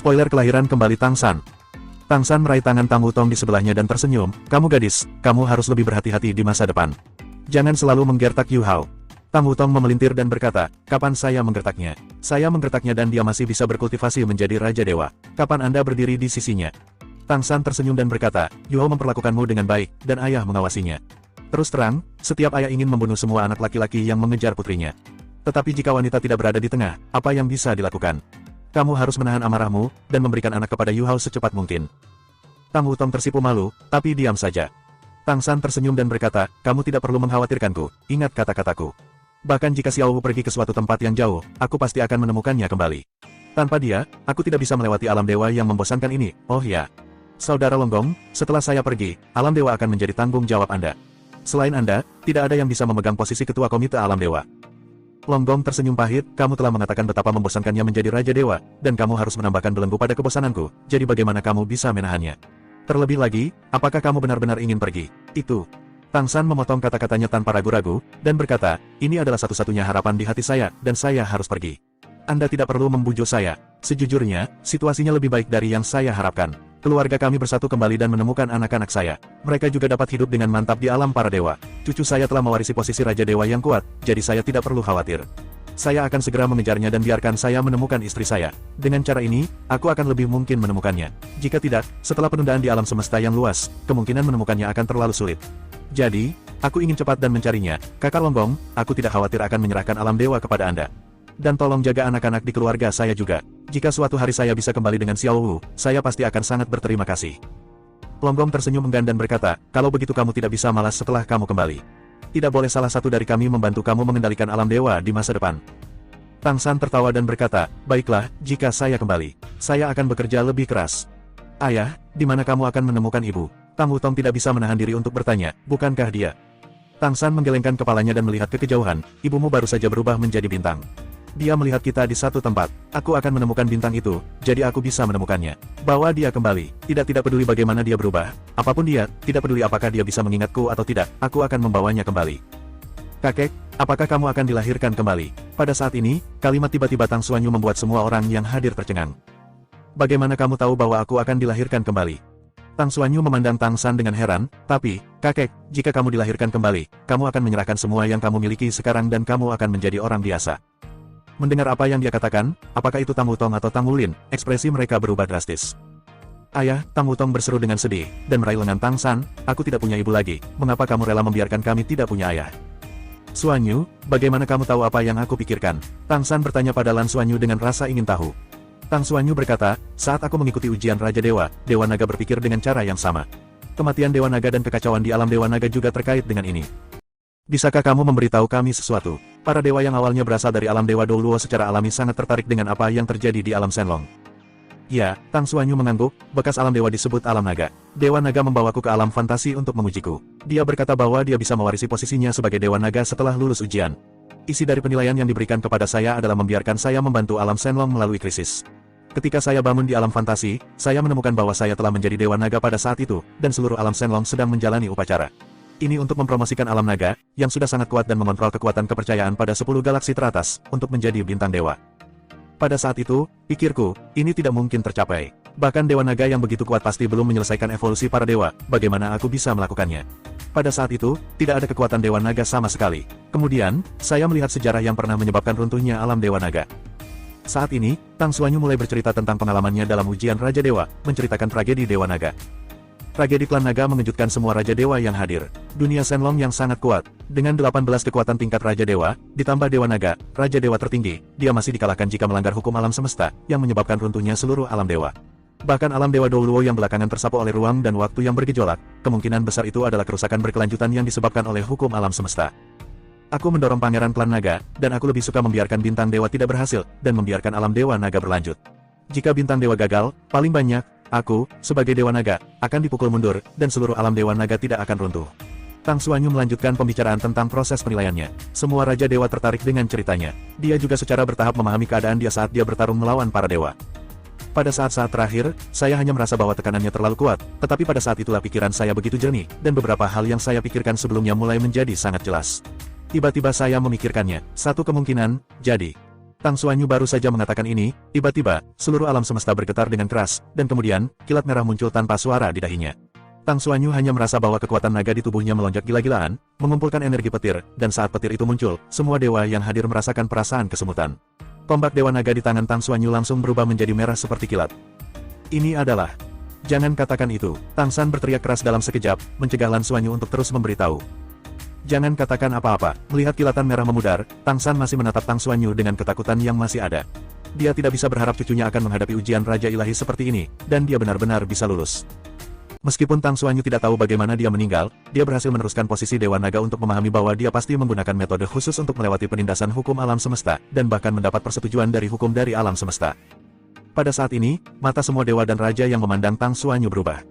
Spoiler kelahiran kembali Tang San. Tang San meraih tangan Tang Wutong di sebelahnya dan tersenyum, kamu gadis, kamu harus lebih berhati-hati di masa depan. Jangan selalu menggertak Yu Hao. Tang Wutong memelintir dan berkata, kapan saya menggertaknya? Saya menggertaknya dan dia masih bisa berkultivasi menjadi Raja Dewa. Kapan Anda berdiri di sisinya? Tang San tersenyum dan berkata, Yu Hao memperlakukanmu dengan baik, dan ayah mengawasinya. Terus terang, setiap ayah ingin membunuh semua anak laki-laki yang mengejar putrinya. Tetapi jika wanita tidak berada di tengah, apa yang bisa dilakukan? Kamu harus menahan amarahmu, dan memberikan anak kepada Yu Hao secepat mungkin. Tang Wutong tersipu malu, tapi diam saja. Tang San tersenyum dan berkata, kamu tidak perlu mengkhawatirkanku, ingat kata-kataku. Bahkan jika Xiao Wu pergi ke suatu tempat yang jauh, aku pasti akan menemukannya kembali. Tanpa dia, aku tidak bisa melewati alam dewa yang membosankan ini, oh ya. Saudara Longgong, setelah saya pergi, alam dewa akan menjadi tanggung jawab Anda. Selain Anda, tidak ada yang bisa memegang posisi ketua komite alam dewa. Longgong tersenyum pahit, kamu telah mengatakan betapa membosankannya menjadi Raja Dewa, dan kamu harus menambahkan belenggu pada kebosananku, jadi bagaimana kamu bisa menahannya? Terlebih lagi, apakah kamu benar-benar ingin pergi? Itu. Tang San memotong kata-katanya tanpa ragu-ragu, dan berkata, ini adalah satu-satunya harapan di hati saya, dan saya harus pergi. Anda tidak perlu membujuk saya. Sejujurnya, situasinya lebih baik dari yang saya harapkan. Keluarga kami bersatu kembali dan menemukan anak-anak saya. Mereka juga dapat hidup dengan mantap di alam para dewa. Cucu saya telah mewarisi posisi Raja Dewa yang kuat, jadi saya tidak perlu khawatir. Saya akan segera mengejarnya dan biarkan saya menemukan istri saya. Dengan cara ini, aku akan lebih mungkin menemukannya. Jika tidak, setelah penundaan di alam semesta yang luas, kemungkinan menemukannya akan terlalu sulit. Jadi, aku ingin cepat dan mencarinya. Kakak Longgong, aku tidak khawatir akan menyerahkan alam dewa kepada Anda. Dan tolong jaga anak-anak di keluarga saya juga. Jika suatu hari saya bisa kembali dengan Xiao Wu, saya pasti akan sangat berterima kasih. Longgong tersenyum enggan dan berkata, kalau begitu kamu tidak bisa malas setelah kamu kembali. Tidak boleh salah satu dari kami membantu kamu mengendalikan alam dewa di masa depan. Tang San tertawa dan berkata, baiklah, jika saya kembali, saya akan bekerja lebih keras. Ayah, di mana kamu akan menemukan ibu? Tang Wutong tidak bisa menahan diri untuk bertanya, bukankah dia? Tang San menggelengkan kepalanya dan melihat ke kejauhan, ibumu baru saja berubah menjadi bintang. Dia melihat kita di satu tempat. Aku akan menemukan bintang itu, jadi aku bisa menemukannya. Bawa dia kembali. Tidak peduli bagaimana dia berubah. Apapun dia, tidak peduli apakah dia bisa mengingatku atau tidak, aku akan membawanya kembali. Kakek, apakah kamu akan dilahirkan kembali? Pada saat ini, kalimat tiba-tiba Tang Xuanyu membuat semua orang yang hadir tercengang. Bagaimana kamu tahu bahwa aku akan dilahirkan kembali? Tang Xuanyu memandang Tang San dengan heran, tapi, kakek, jika kamu dilahirkan kembali, kamu akan menyerahkan semua yang kamu miliki sekarang dan kamu akan menjadi orang biasa. Mendengar apa yang dia katakan, apakah itu Tang Wutong atau Tang Wulin, ekspresi mereka berubah drastis. Ayah, Tang Wutong berseru dengan sedih, dan meraih lengan Tang San, aku tidak punya ibu lagi, mengapa kamu rela membiarkan kami tidak punya ayah? Xuanyu, bagaimana kamu tahu apa yang aku pikirkan? Tang San bertanya pada Lan Xuanyu dengan rasa ingin tahu. Tang Xuanyu berkata, saat aku mengikuti ujian Raja Dewa, Dewa Naga berpikir dengan cara yang sama. Kematian Dewa Naga dan kekacauan di alam Dewa Naga juga terkait dengan ini. Bisakah kamu memberitahu kami sesuatu? Para dewa yang awalnya berasal dari alam Dewa Doluo secara alami sangat tertarik dengan apa yang terjadi di alam Shenlong. Ya, Tang Xuanyu mengangguk, bekas alam dewa disebut alam naga. Dewa naga membawaku ke alam fantasi untuk mengujiku. Dia berkata bahwa dia bisa mewarisi posisinya sebagai dewa naga setelah lulus ujian. Isi dari penilaian yang diberikan kepada saya adalah membiarkan saya membantu alam Shenlong melalui krisis. Ketika saya bangun di alam fantasi, saya menemukan bahwa saya telah menjadi dewa naga pada saat itu, dan seluruh alam Shenlong sedang menjalani upacara. Ini untuk mempromosikan alam naga, yang sudah sangat kuat dan mengontrol kekuatan kepercayaan pada 10 galaksi teratas, untuk menjadi bintang dewa. Pada saat itu, pikirku, ini tidak mungkin tercapai. Bahkan dewa naga yang begitu kuat pasti belum menyelesaikan evolusi para dewa, bagaimana aku bisa melakukannya? Pada saat itu, tidak ada kekuatan dewa naga sama sekali. Kemudian, saya melihat sejarah yang pernah menyebabkan runtuhnya alam dewa naga. Saat ini, Tang Xuanyu mulai bercerita tentang pengalamannya dalam ujian Raja Dewa, menceritakan tragedi Dewa Naga. Tragedi klan naga mengejutkan semua Raja Dewa yang hadir. Dunia Shenlong yang sangat kuat, dengan 18 kekuatan tingkat Raja Dewa, ditambah Dewa Naga, Raja Dewa tertinggi, dia masih dikalahkan jika melanggar hukum alam semesta, yang menyebabkan runtuhnya seluruh alam dewa. Bahkan alam Dewa Doluo yang belakangan tersapu oleh ruang dan waktu yang bergejolak, kemungkinan besar itu adalah kerusakan berkelanjutan yang disebabkan oleh hukum alam semesta. Aku mendorong pangeran klan naga, dan aku lebih suka membiarkan bintang dewa tidak berhasil, dan membiarkan alam dewa naga berlanjut. Jika bintang dewa gagal, paling banyak, aku, sebagai Dewa Naga, akan dipukul mundur, dan seluruh alam Dewa Naga tidak akan runtuh. Tang Xuanyu melanjutkan pembicaraan tentang proses penilaiannya. Semua Raja Dewa tertarik dengan ceritanya. Dia juga secara bertahap memahami keadaan dia saat dia bertarung melawan para dewa. Pada saat-saat terakhir, saya hanya merasa bahwa tekanannya terlalu kuat, tetapi pada saat itulah pikiran saya begitu jernih, dan beberapa hal yang saya pikirkan sebelumnya mulai menjadi sangat jelas. Tiba-tiba saya memikirkannya, satu kemungkinan, jadi. Tang Xuanyu baru saja mengatakan ini, tiba-tiba, seluruh alam semesta bergetar dengan keras, dan kemudian, kilat merah muncul tanpa suara di dahinya. Tang Xuanyu hanya merasa bahwa kekuatan naga di tubuhnya melonjak gila-gilaan, mengumpulkan energi petir, dan saat petir itu muncul, semua dewa yang hadir merasakan perasaan kesemutan. Tombak dewa naga di tangan Tang Xuanyu langsung berubah menjadi merah seperti kilat. Ini adalah... Jangan katakan itu, Tang San berteriak keras dalam sekejap, mencegah Lan Xuanyu untuk terus memberitahu. Jangan katakan apa-apa, melihat kilatan merah memudar, Tang San masih menatap Tang Xuanyu dengan ketakutan yang masih ada. Dia tidak bisa berharap cucunya akan menghadapi ujian Raja Ilahi seperti ini, dan dia benar-benar bisa lulus. Meskipun Tang Xuanyu tidak tahu bagaimana dia meninggal, dia berhasil meneruskan posisi Dewa Naga untuk memahami bahwa dia pasti menggunakan metode khusus untuk melewati penindasan hukum alam semesta, dan bahkan mendapat persetujuan dari hukum dari alam semesta. Pada saat ini, mata semua dewa dan raja yang memandang Tang Xuanyu berubah.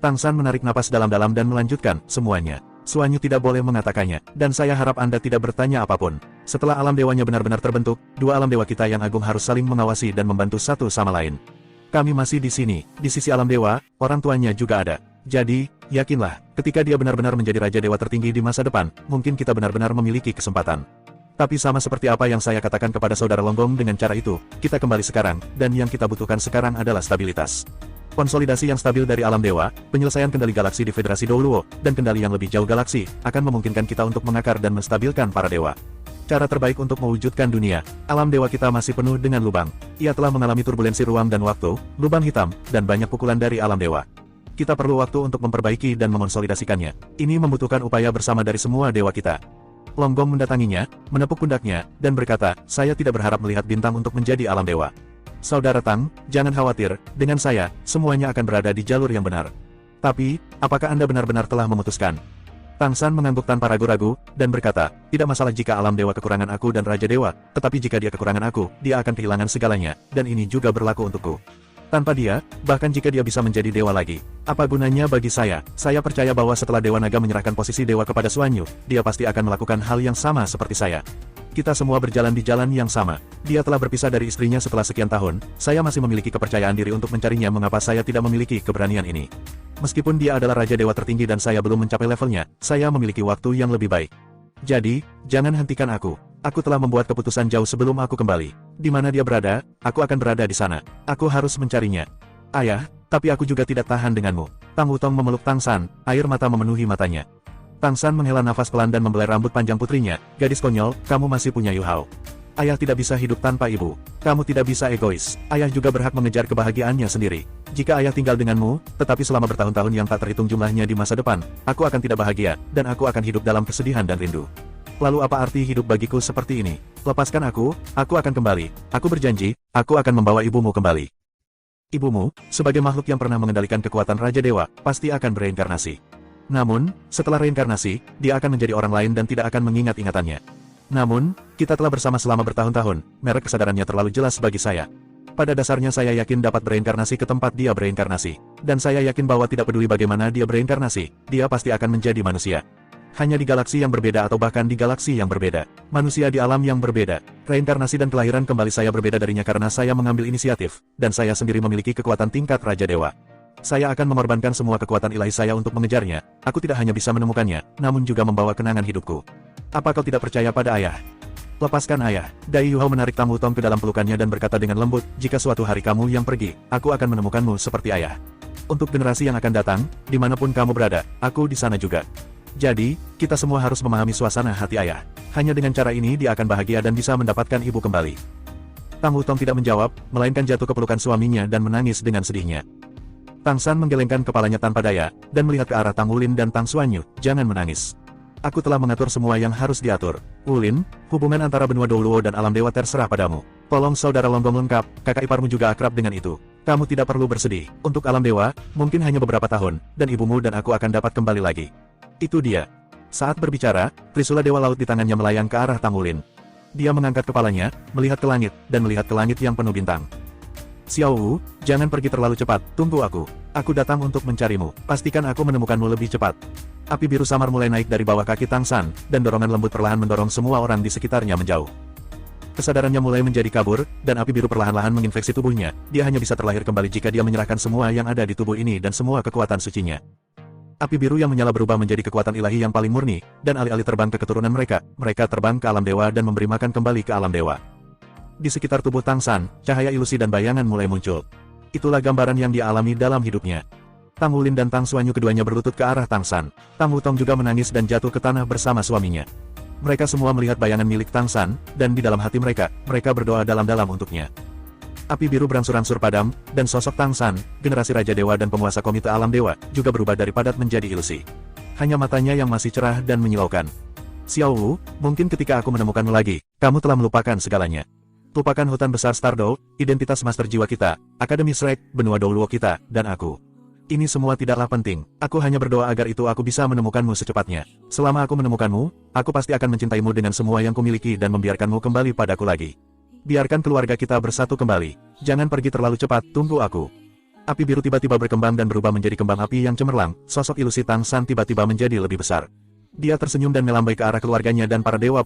Tang San menarik napas dalam-dalam dan melanjutkan, semuanya. Xuanyu tidak boleh mengatakannya, dan saya harap Anda tidak bertanya apapun. Setelah alam dewanya benar-benar terbentuk, dua alam dewa kita yang agung harus saling mengawasi dan membantu satu sama lain. Kami masih di sini, di sisi alam dewa, orang tuanya juga ada. Jadi, yakinlah, ketika dia benar-benar menjadi Raja Dewa tertinggi di masa depan, mungkin kita benar-benar memiliki kesempatan. Tapi sama seperti apa yang saya katakan kepada saudara Longgong dengan cara itu, kita kembali sekarang, dan yang kita butuhkan sekarang adalah stabilitas. Konsolidasi yang stabil dari alam dewa, penyelesaian kendali galaksi di Federasi Douluo, dan kendali yang lebih jauh galaksi, akan memungkinkan kita untuk mengakar dan menstabilkan para dewa. Cara terbaik untuk mewujudkan dunia, alam dewa kita masih penuh dengan lubang. Ia telah mengalami turbulensi ruang dan waktu, lubang hitam, dan banyak pukulan dari alam dewa. Kita perlu waktu untuk memperbaiki dan mengonsolidasikannya. Ini membutuhkan upaya bersama dari semua dewa kita. Longgong mendatanginya, menepuk pundaknya, dan berkata, saya tidak berharap melihat bintang untuk menjadi alam dewa. Saudara Tang, jangan khawatir, dengan saya, semuanya akan berada di jalur yang benar. Tapi, apakah Anda benar-benar telah memutuskan? Tang San mengangguk tanpa ragu-ragu, dan berkata, tidak masalah jika alam dewa kekurangan aku dan Raja Dewa, tetapi jika dia kekurangan aku, dia akan kehilangan segalanya, dan ini juga berlaku untukku. Tanpa dia, bahkan jika dia bisa menjadi dewa lagi, apa gunanya bagi saya? Saya percaya bahwa setelah Dewa Naga menyerahkan posisi dewa kepada Xuanyu, dia pasti akan melakukan hal yang sama seperti saya. Kita semua berjalan di jalan yang sama. Dia telah berpisah dari istrinya setelah sekian tahun, saya masih memiliki kepercayaan diri untuk mencarinya. Mengapa saya tidak memiliki keberanian ini? Meskipun dia adalah Raja Dewa tertinggi dan saya belum mencapai levelnya, saya memiliki waktu yang lebih baik. Jadi, jangan hentikan aku. Aku telah membuat keputusan jauh sebelum aku kembali. Di mana dia berada, aku akan berada di sana. Aku harus mencarinya. Ayah, tapi aku juga tidak tahan denganmu. Tang Wutong memeluk Tang San, air mata memenuhi matanya. Tang San menghela nafas pelan dan membelai rambut panjang putrinya. Gadis konyol, kamu masih punya Yu Hao. Ayah tidak bisa hidup tanpa ibu. Kamu tidak bisa egois. Ayah juga berhak mengejar kebahagiaannya sendiri. Jika ayah tinggal denganmu, tetapi selama bertahun-tahun yang tak terhitung jumlahnya di masa depan, aku akan tidak bahagia, dan aku akan hidup dalam kesedihan dan rindu. Lalu apa arti hidup bagiku seperti ini? Lepaskan aku akan kembali. Aku berjanji, aku akan membawa ibumu kembali. Ibumu, sebagai makhluk yang pernah mengendalikan kekuatan Raja Dewa, pasti akan bereinkarnasi. Namun, setelah reinkarnasi, dia akan menjadi orang lain dan tidak akan mengingat ingatannya. Namun, kita telah bersama selama bertahun-tahun, merek kesadarannya terlalu jelas bagi saya. Pada dasarnya saya yakin dapat bereinkarnasi ke tempat dia bereinkarnasi. Dan saya yakin bahwa tidak peduli bagaimana dia bereinkarnasi, dia pasti akan menjadi manusia. Hanya di galaksi yang berbeda atau bahkan di galaksi yang berbeda. Manusia di alam yang berbeda. Reinkarnasi dan kelahiran kembali saya berbeda darinya karena saya mengambil inisiatif, dan saya sendiri memiliki kekuatan tingkat Raja Dewa. Saya akan mengorbankan semua kekuatan ilahi saya untuk mengejarnya. Aku tidak hanya bisa menemukannya, namun juga membawa kenangan hidupku. Apa kau tidak percaya pada ayah? Lepaskan ayah. Dai Yu Hao menarik Tang Wutong ke dalam pelukannya dan berkata dengan lembut, jika suatu hari kamu yang pergi, aku akan menemukanmu seperti ayah. Untuk generasi yang akan datang, dimanapun kamu berada, aku di sana juga. Jadi, kita semua harus memahami suasana hati ayah. Hanya dengan cara ini dia akan bahagia dan bisa mendapatkan ibu kembali. Tang Wutong tidak menjawab, melainkan jatuh ke pelukan suaminya dan menangis dengan sedihnya. Tang San menggelengkan kepalanya tanpa daya, dan melihat ke arah Tang Wulin dan Tang Xuanyu, jangan menangis. Aku telah mengatur semua yang harus diatur. Wulin, hubungan antara benua Douluo dan alam dewa terserah padamu. Tolong saudara Longgong lengkap, kakak iparmu juga akrab dengan itu. Kamu tidak perlu bersedih. Untuk alam dewa, mungkin hanya beberapa tahun, dan ibumu dan aku akan dapat kembali lagi. Itu dia. Saat berbicara, Trisula Dewa Laut di tangannya melayang ke arah Tang Wulin. Dia mengangkat kepalanya, melihat ke langit, dan melihat ke langit yang penuh bintang. Xiao Wu, jangan pergi terlalu cepat, tunggu aku. Aku datang untuk mencarimu, pastikan aku menemukanmu lebih cepat. Api biru samar mulai naik dari bawah kaki Tang San, dan dorongan lembut perlahan mendorong semua orang di sekitarnya menjauh. Kesadarannya mulai menjadi kabur, dan api biru perlahan-lahan menginfeksi tubuhnya. Dia hanya bisa terlahir kembali jika dia menyerahkan semua yang ada di tubuh ini dan semua kekuatan sucinya. Api biru yang menyala berubah menjadi kekuatan ilahi yang paling murni, dan alih-alih terbang ke keturunan mereka, mereka terbang ke alam dewa dan memberi makan kembali ke alam dewa. Di sekitar tubuh Tang San, cahaya ilusi dan bayangan mulai muncul. Itulah gambaran yang dia alami dalam hidupnya. Tang Wulin dan Tang Xuanyu keduanya berlutut ke arah Tang San. Tang Wutong juga menangis dan jatuh ke tanah bersama suaminya. Mereka semua melihat bayangan milik Tang San, dan di dalam hati mereka berdoa dalam-dalam untuknya. Api biru berangsur-angsur padam, dan sosok Tang San, generasi Raja Dewa dan penguasa Komite Alam Dewa, juga berubah dari padat menjadi ilusi. Hanya matanya yang masih cerah dan menyilaukan. Xiao Wu, mungkin ketika aku menemukanmu lagi, kamu telah melupakan segalanya. Lupakan hutan besar Stardow, identitas master jiwa kita, Akademi Shrek, benua Douluo kita, dan aku. Ini semua tidaklah penting, aku hanya berdoa agar itu aku bisa menemukanmu secepatnya. Selama aku menemukanmu, aku pasti akan mencintaimu dengan semua yang kumiliki dan membiarkanmu kembali padaku lagi. Biarkan keluarga kita bersatu kembali. Jangan pergi terlalu cepat, tunggu aku. Api biru tiba-tiba berkembang dan berubah menjadi kembang api yang cemerlang, sosok ilusi Tang San tiba-tiba menjadi lebih besar. Dia tersenyum dan melambai ke arah keluarganya dan para dewa.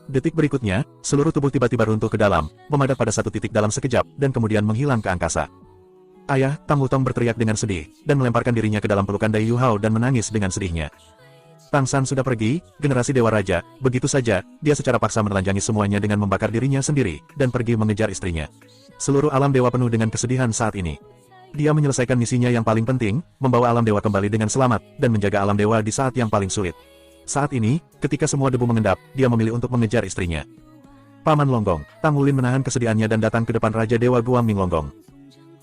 Detik berikutnya, seluruh tubuh tiba-tiba runtuh ke dalam, memadat pada satu titik dalam sekejap, dan kemudian menghilang ke angkasa. Ayah, Tang Wutong berteriak dengan sedih, dan melemparkan dirinya ke dalam pelukan Dai Yu Hao dan menangis dengan sedihnya. Tang San sudah pergi, generasi Dewa Raja, begitu saja, dia secara paksa menelanjangi semuanya dengan membakar dirinya sendiri, dan pergi mengejar istrinya. Seluruh alam dewa penuh dengan kesedihan saat ini. Dia menyelesaikan misinya yang paling penting, membawa alam dewa kembali dengan selamat, dan menjaga alam dewa di saat yang paling sulit. Saat ini, ketika semua debu mengendap, dia memilih untuk mengejar istrinya. Paman Longgong, Tang Wulin menahan kesedihannya dan datang ke depan Raja Dewa Guangming Longgong.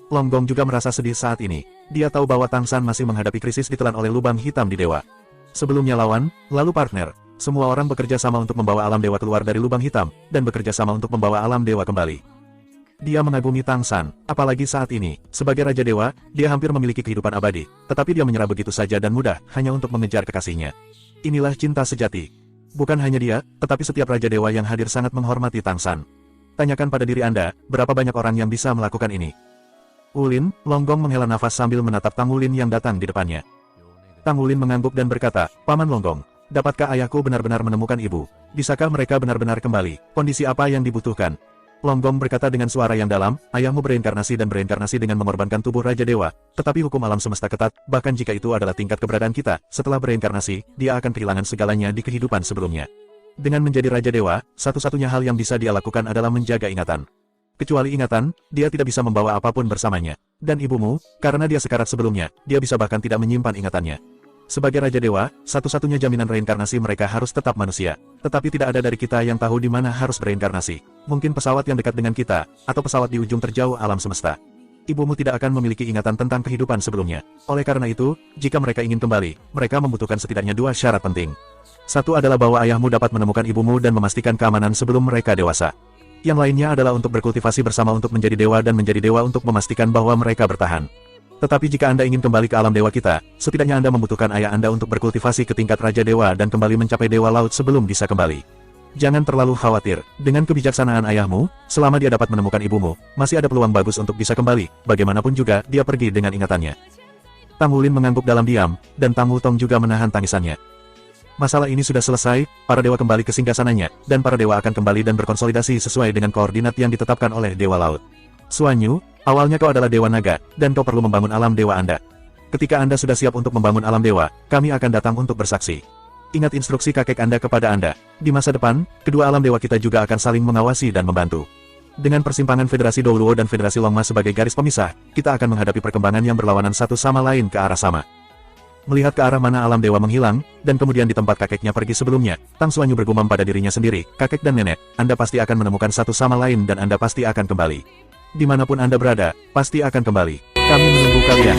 Longgong juga merasa sedih saat ini. Dia tahu bahwa Tang San masih menghadapi krisis ditelan oleh lubang hitam di dewa. Sebelumnya lawan, lalu partner. Semua orang bekerja sama untuk membawa alam dewa keluar dari lubang hitam, dan bekerja sama untuk membawa alam dewa kembali. Dia mengagumi Tang San, apalagi saat ini, sebagai Raja Dewa, dia hampir memiliki kehidupan abadi, tetapi dia menyerah begitu saja dan mudah, hanya untuk mengejar kekasihnya. Inilah cinta sejati. Bukan hanya dia, tetapi setiap Raja Dewa yang hadir sangat menghormati Tang San. Tanyakan pada diri Anda, berapa banyak orang yang bisa melakukan ini? Wulin, Longgong menghela nafas sambil menatap Tang Wulin yang datang di depannya. Tang Wulin mengangguk dan berkata, Paman Longgong, dapatkah ayahku benar-benar menemukan ibu? Bisakah mereka benar-benar kembali? Kondisi apa yang dibutuhkan? Longgong berkata dengan suara yang dalam, ayahmu bereinkarnasi dan bereinkarnasi dengan mengorbankan tubuh Raja Dewa, tetapi hukum alam semesta ketat, bahkan jika itu adalah tingkat keberadaan kita, setelah bereinkarnasi, dia akan kehilangan segalanya di kehidupan sebelumnya. Dengan menjadi Raja Dewa, satu-satunya hal yang bisa dia lakukan adalah menjaga ingatan. Kecuali ingatan, dia tidak bisa membawa apapun bersamanya. Dan ibumu, karena dia sekarat sebelumnya, dia bisa bahkan tidak menyimpan ingatannya. Sebagai Raja Dewa, satu-satunya jaminan reinkarnasi mereka harus tetap manusia. Tetapi tidak ada dari kita yang tahu di mana harus bereinkarnasi. Mungkin pesawat yang dekat dengan kita, atau pesawat di ujung terjauh alam semesta. Ibumu tidak akan memiliki ingatan tentang kehidupan sebelumnya. Oleh karena itu, jika mereka ingin kembali, mereka membutuhkan setidaknya dua syarat penting. Satu adalah bahwa ayahmu dapat menemukan ibumu dan memastikan keamanan sebelum mereka dewasa. Yang lainnya adalah untuk berkultivasi bersama untuk menjadi dewa dan menjadi dewa untuk memastikan bahwa mereka bertahan. Tetapi jika Anda ingin kembali ke alam dewa kita, setidaknya Anda membutuhkan ayah Anda untuk berkultivasi ke tingkat Raja Dewa dan kembali mencapai Dewa Laut sebelum bisa kembali. Jangan terlalu khawatir, dengan kebijaksanaan ayahmu, selama dia dapat menemukan ibumu, masih ada peluang bagus untuk bisa kembali, bagaimanapun juga dia pergi dengan ingatannya. Tang Wulin mengangguk dalam diam, dan Tang Wutong juga menahan tangisannya. Masalah ini sudah selesai, para dewa kembali ke singgasananya, dan para dewa akan kembali dan berkonsolidasi sesuai dengan koordinat yang ditetapkan oleh Dewa Laut. Xuanyu, awalnya kau adalah Dewa Naga, dan kau perlu membangun alam dewa Anda. Ketika Anda sudah siap untuk membangun alam dewa, kami akan datang untuk bersaksi. Ingat instruksi kakek Anda kepada Anda. Di masa depan, kedua alam dewa kita juga akan saling mengawasi dan membantu. Dengan persimpangan Federasi Douluo dan Federasi Longma sebagai garis pemisah, kita akan menghadapi perkembangan yang berlawanan satu sama lain ke arah sama. Melihat ke arah mana alam dewa menghilang, dan kemudian di tempat kakeknya pergi sebelumnya, Tang Xuanyu bergumam pada dirinya sendiri, kakek dan nenek, Anda pasti akan menemukan satu sama lain dan Anda pasti akan kembali. Dimanapun Anda berada, pasti akan kembali. Kami menunggu kalian.